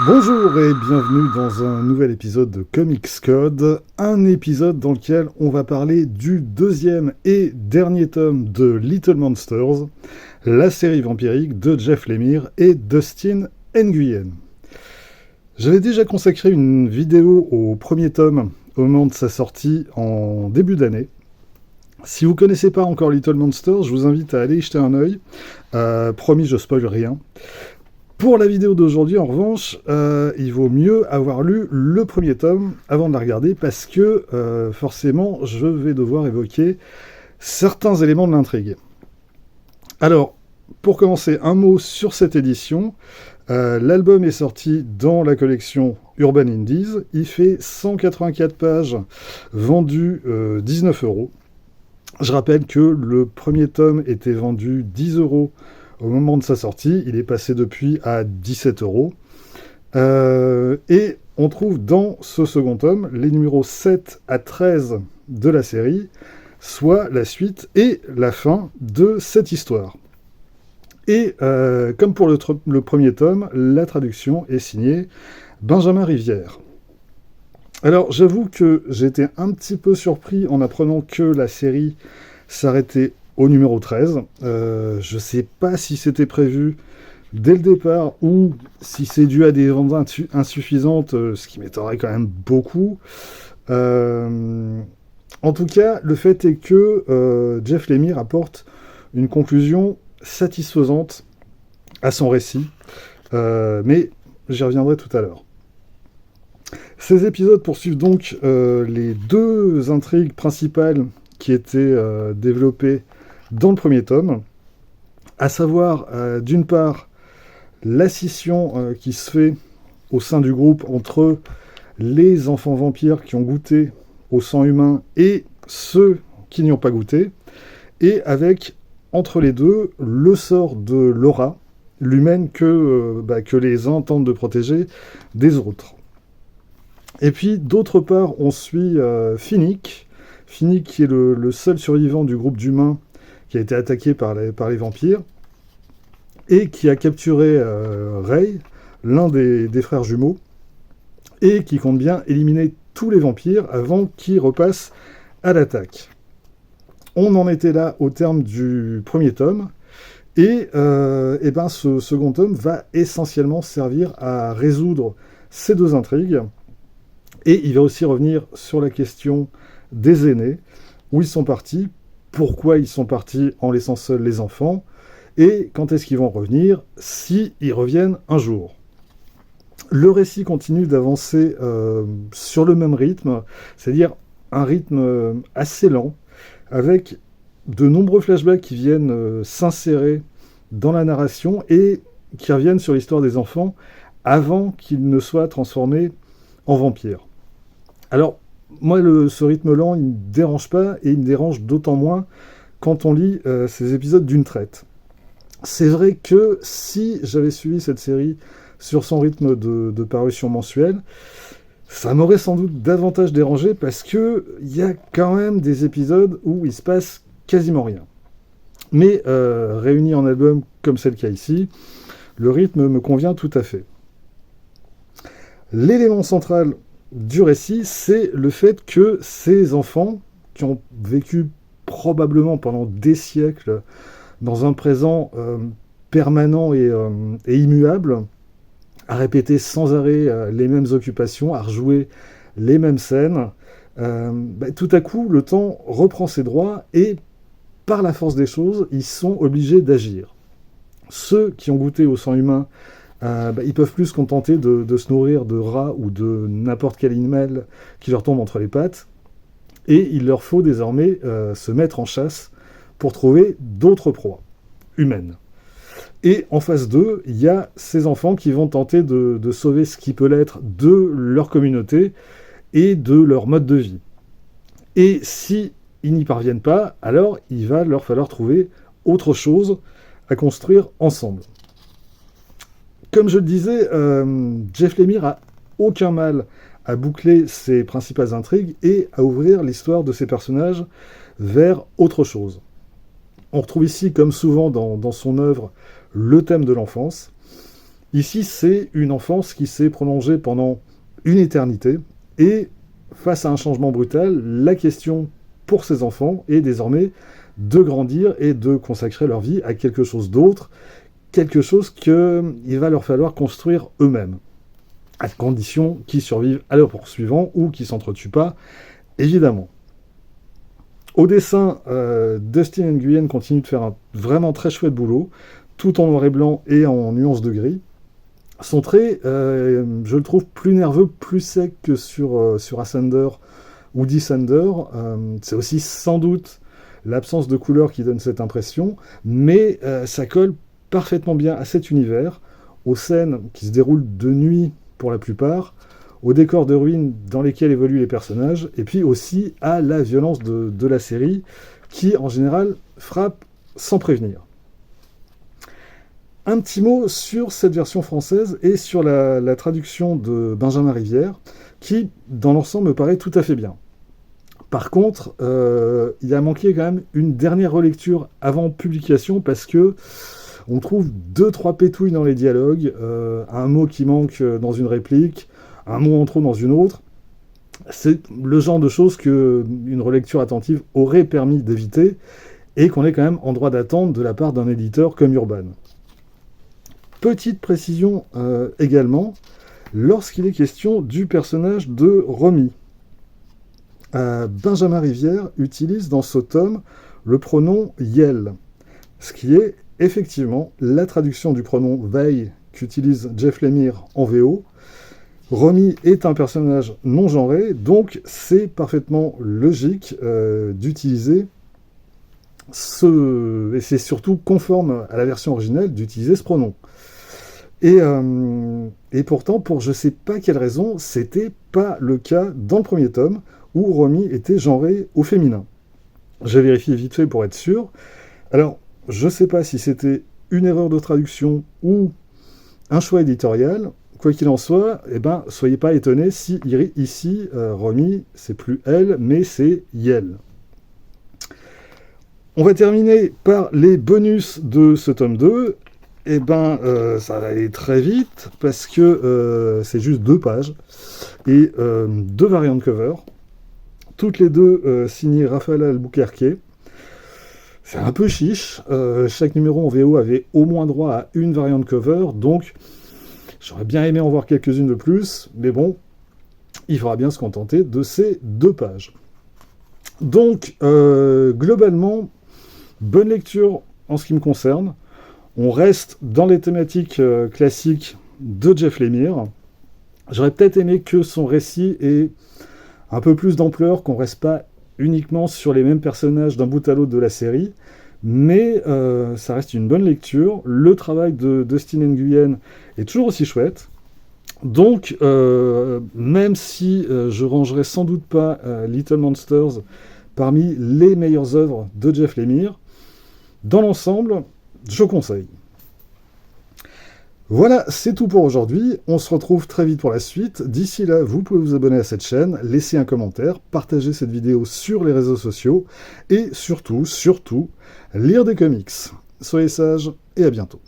Bonjour et bienvenue dans un nouvel épisode de Comics Code, un épisode dans lequel on va parler du deuxième et dernier tome de Little Monsters, la série vampirique de Jeff Lemire et Dustin Nguyen. J'avais déjà consacré une vidéo au premier tome au moment de sa sortie en début d'année. Si vous ne connaissez pas encore Little Monsters, je vous invite à aller y jeter un œil. Promis, je spoil rien. Pour la vidéo d'aujourd'hui, en revanche, il vaut mieux avoir lu le premier tome avant de la regarder parce que, forcément, je vais devoir évoquer certains éléments de l'intrigue. Alors, pour commencer, un mot sur cette édition. L'album est sorti dans la collection Urban Indies. Il fait 184 pages, vendu 19 €. Je rappelle que le premier tome était vendu 10 € au moment de sa sortie. Il est passé depuis à 17 €. Et on trouve dans ce second tome les numéros 7 à 13 de la série, soit la suite et la fin de cette histoire. Et comme pour le premier tome, la traduction est signée Benjamin Rivière. Alors j'avoue que j'étais un petit peu surpris en apprenant que la série s'arrêtait au numéro 13. Je ne sais pas si c'était prévu dès le départ ou si c'est dû à des ventes insuffisantes, ce qui m'étonnerait quand même beaucoup. En tout cas, le fait est que Jeff Lemire apporte une conclusion satisfaisante à son récit, mais j'y reviendrai tout à l'heure. Ces épisodes poursuivent donc les deux intrigues principales qui étaient développées dans le premier tome, à savoir d'une part la scission qui se fait au sein du groupe entre les enfants vampires qui ont goûté au sang humain et ceux qui n'y ont pas goûté, et avec entre les deux le sort de Laura, l'humaine que les uns tentent de protéger des autres. Et puis d'autre part on suit Finnick qui est le seul survivant du groupe d'humains qui a été attaqué par les vampires, et qui a capturé Ray, l'un des frères jumeaux, et qui compte bien éliminer tous les vampires avant qu'ils repassent à l'attaque. On en était là au terme du premier tome, et ce second tome va essentiellement servir à résoudre ces deux intrigues, et il va aussi revenir sur la question des aînés, où ils sont partis, pourquoi ils sont partis en laissant seuls les enfants, et quand est-ce qu'ils vont revenir, si ils reviennent un jour. Le récit continue d'avancer sur le même rythme, c'est-à-dire un rythme assez lent, avec de nombreux flashbacks qui viennent s'insérer dans la narration et qui reviennent sur l'histoire des enfants avant qu'ils ne soient transformés en vampires. Alors, moi, ce rythme lent, il ne me dérange pas, et il me dérange d'autant moins quand on lit ces épisodes d'une traite. C'est vrai que si j'avais suivi cette série sur son rythme de parution mensuelle, ça m'aurait sans doute davantage dérangé, parce qu'il y a quand même des épisodes où il se passe quasiment rien. Mais réunis en album comme c'est le cas ici, le rythme me convient tout à fait. L'élément central du récit, c'est le fait que ces enfants, qui ont vécu probablement pendant des siècles dans un présent permanent et immuable, à répéter sans arrêt les mêmes occupations, à rejouer les mêmes scènes, tout à coup, le temps reprend ses droits, et par la force des choses, ils sont obligés d'agir. Ceux qui ont goûté au sang humain, ils peuvent plus se contenter de se nourrir de rats ou de n'importe quel animal qui leur tombe entre les pattes, et il leur faut désormais se mettre en chasse pour trouver d'autres proies humaines. Et en face d'eux, il y a ces enfants qui vont tenter de sauver ce qui peut l'être de leur communauté et de leur mode de vie. Et si ils n'y parviennent pas, alors il va leur falloir trouver autre chose à construire ensemble. Comme je le disais, Jeff Lemire a aucun mal à boucler ses principales intrigues et à ouvrir l'histoire de ses personnages vers autre chose. On retrouve ici, comme souvent dans son œuvre, le thème de l'enfance. Ici, c'est une enfance qui s'est prolongée pendant une éternité, et face à un changement brutal, la question pour ces enfants est désormais de grandir et de consacrer leur vie à quelque chose d'autre, quelque chose qu'il va leur falloir construire eux-mêmes, à condition qu'ils survivent à leur poursuivant ou qu'ils ne s'entretuent pas, évidemment. Au dessin, Dustin Nguyen continue de faire un vraiment très chouette boulot, tout en noir et blanc et en nuances de gris. Son trait, je le trouve plus nerveux, plus sec que sur Ascender ou Descender. C'est aussi sans doute l'absence de couleur qui donne cette impression, mais ça colle parfaitement bien à cet univers, aux scènes qui se déroulent de nuit pour la plupart, aux décors de ruines dans lesquels évoluent les personnages, et puis aussi à la violence de la série, qui en général frappe sans prévenir. Un petit mot sur cette version française et sur la traduction de Benjamin Rivière, qui, dans l'ensemble, me paraît tout à fait bien. Par contre, il a manqué quand même une dernière relecture avant publication, parce que on trouve 2-3 pétouilles dans les dialogues, un mot qui manque dans une réplique, un mot en trop dans une autre. C'est le genre de choses qu'une relecture attentive aurait permis d'éviter, et qu'on est quand même en droit d'attendre de la part d'un éditeur comme Urban. Petite précision également, lorsqu'il est question du personnage de Romy, Benjamin Rivière utilise dans ce tome le pronom « yel », ce qui est effectivement la traduction du pronom « they » qu'utilise Jeff Lemire en VO. Romy est un personnage non genré, donc c'est parfaitement logique d'utiliser et c'est surtout conforme à la version originale d'utiliser ce pronom. Et pourtant, pour je sais pas quelle raison, c'était pas le cas dans le premier tome, où Romy était genrée au féminin. J'ai vérifié vite fait pour être sûr. Alors, je sais pas si c'était une erreur de traduction ou un choix éditorial. Quoi qu'il en soit, soyez pas étonnés si ici, Romy, c'est plus elle, mais c'est Yel. On va terminer par les bonus de ce tome 2. Ça va aller très vite, parce que c'est juste 2 pages, et 2 variantes cover, toutes les 2 signées Raphaël Albuquerque. C'est un peu chiche, chaque numéro en VO avait au moins droit à une variante cover, donc j'aurais bien aimé en voir quelques-unes de plus, mais bon, il faudra bien se contenter de ces 2 pages. Donc, globalement, bonne lecture en ce qui me concerne. On reste dans les thématiques classiques de Jeff Lemire. J'aurais peut-être aimé que son récit ait un peu plus d'ampleur, qu'on ne reste pas uniquement sur les mêmes personnages d'un bout à l'autre de la série, mais ça reste une bonne lecture. Le travail de Dustin Nguyen est toujours aussi chouette. Donc, même si je rangerai sans doute pas Little Monsters parmi les meilleures œuvres de Jeff Lemire, dans l'ensemble, je conseille. Voilà, c'est tout pour aujourd'hui. On se retrouve très vite pour la suite. D'ici là, vous pouvez vous abonner à cette chaîne, laisser un commentaire, partager cette vidéo sur les réseaux sociaux et surtout, lire des comics. Soyez sages et à bientôt.